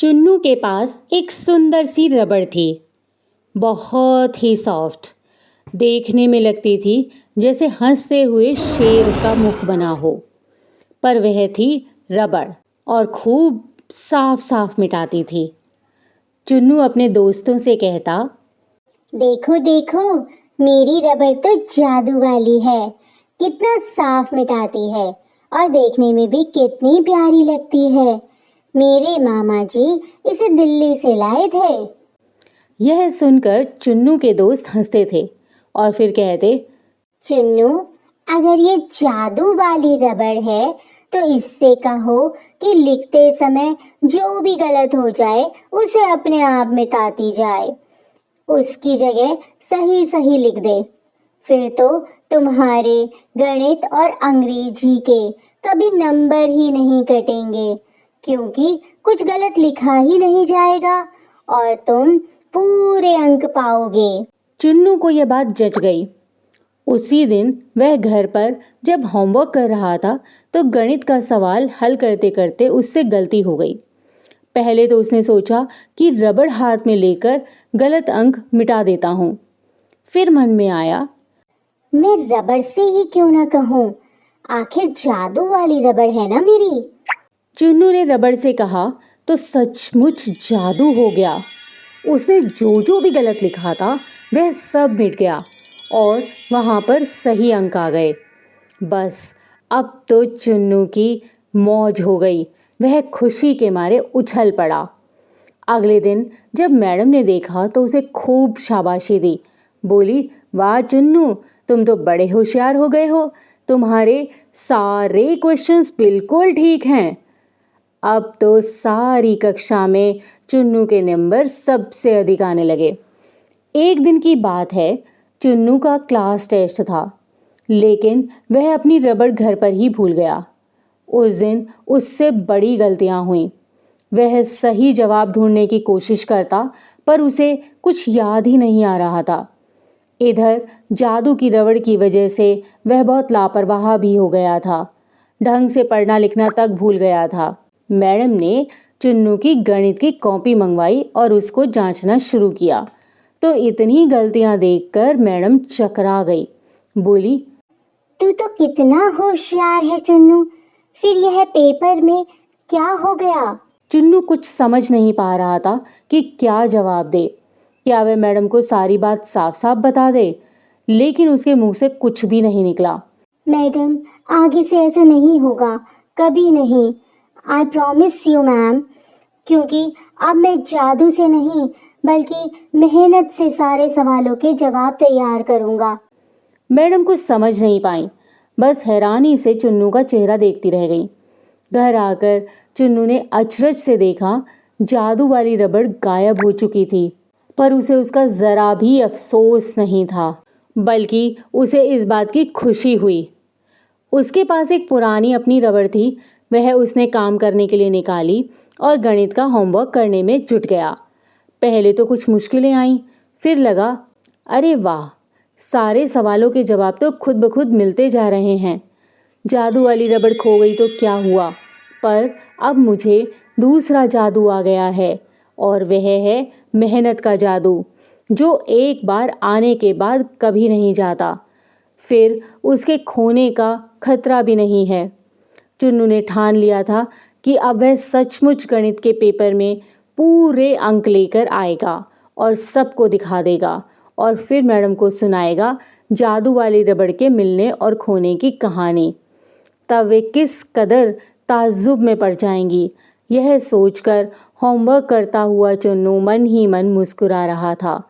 चुन्नू के पास एक सुंदर सी रबड़ थी, बहुत ही सॉफ्ट। देखने में लगती थी जैसे हंसते हुए शेर का मुख बना हो, पर वह थी रबड़ और खूब साफ साफ मिटाती थी। चुन्नू अपने दोस्तों से कहता, देखो देखो, मेरी रबड़ तो जादू वाली है। कितना साफ मिटाती है और देखने में भी कितनी प्यारी लगती है। मेरे मामा जी इसे दिल्ली से लाए थे। यह सुनकर चुन्नू के दोस्त हंसते थे और फिर कहते, चुन्नू, अगर ये जादू वाली रबड़ है तो इससे कहो कि लिखते समय जो भी गलत हो जाए उसे अपने आप मिटाती जाए, उसकी जगह सही सही लिख दे। फिर तो तुम्हारे गणित और अंग्रेजी के कभी नंबर ही नहीं कटेंगे, क्योंकि कुछ गलत लिखा ही नहीं जाएगा और तुम पूरे अंक पाओगे। चुन्नू को यह बात जच गई। उसी दिन वह घर पर जब होमवर्क कर रहा था तो गणित का सवाल हल करते करते उससे गलती हो गई। पहले तो उसने सोचा कि रबड़ हाथ में लेकर गलत अंक मिटा देता हूँ। फिर मन में आया, मैं रबड़ से ही क्यों ना कहूँ, आखिर जादू वाली रबड़ है ना मेरी। चुन्नू ने रबड़ से कहा तो सचमुच जादू हो गया। उसने जो भी गलत लिखा था वह सब मिट गया और वहाँ पर सही अंक आ गए। बस अब तो चुन्नू की मौज हो गई। वह खुशी के मारे उछल पड़ा। अगले दिन जब मैडम ने देखा तो उसे खूब शाबाशी दी। बोली, वाह चुन्नू, तुम तो बड़े होशियार हो गए हो। तुम्हारे सारे क्वेश्चंस बिल्कुल ठीक हैं। अब तो सारी कक्षा में चुन्नू के नंबर सबसे अधिक आने लगे। एक दिन की बात है, चुन्नू का क्लास टेस्ट था, लेकिन वह अपनी रबड़ घर पर ही भूल गया। उस दिन उससे बड़ी गलतियां हुई। वह सही जवाब ढूंढने की कोशिश करता, पर उसे कुछ याद ही नहीं आ रहा था। इधर जादू की रबड़ की वजह से वह बहुत लापरवाह भी हो गया था। ढंग से पढ़ना लिखना तक भूल गया था। मैडम ने चुन्नू की गणित की कॉपी मंगवाई और उसको जांचना शुरू किया तो इतनी गलतियां देखकर मैडम चकरा गई। बोली, तू तो कितना होशियार है चुन्नू, फिर यह पेपर में क्या हो गया। चुन्नू कुछ समझ नहीं पा रहा था कि क्या जवाब दे। क्या वह मैडम को सारी बात साफ साफ बता दे, लेकिन उसके मुंह से कुछ भी नहीं निकला। मैडम, आगे से ऐसा नहीं होगा, कभी नहीं। आई प्रॉमिस यू मैम, क्योंकि अब मैं जादू से नहीं बल्कि मेहनत से सारे सवालों के जवाब तैयार करूंगा। मैडम कुछ समझ नहीं पाई, बस हैरानी से चुन्नू का चेहरा देखती रह गई। घर आकर चुन्नू ने अचरज से देखा, जादू वाली रबड़ गायब हो चुकी थी। पर उसे उसका जरा भी अफसोस नहीं था, बल्कि उसे इस बात की खुशी हुई। उसके पास एक पुरानी अपनी रबड़ थी। वह उसने काम करने के लिए निकाली और गणित का होमवर्क करने में जुट गया। पहले तो कुछ मुश्किलें आईं, फिर लगा, अरे वाह, सारे सवालों के जवाब तो खुद ब खुद मिलते जा रहे हैं। जादू वाली रबड़ खो गई तो क्या हुआ, पर अब मुझे दूसरा जादू आ गया है और वह है मेहनत का जादू, जो एक बार आने के बाद कभी नहीं जाता। फिर उसके खोने का खतरा भी नहीं है। चुन्नू ने ठान लिया था कि अब वह सचमुच गणित के पेपर में पूरे अंक लेकर आएगा और सबको दिखा देगा और फिर मैडम को सुनाएगा जादू वाली रबड़ के मिलने और खोने की कहानी। तब वे किस कदर ताज्जुब में पड़ जाएंगी, यह सोचकर होमवर्क करता हुआ चुन्नू मन ही मन मुस्कुरा रहा था।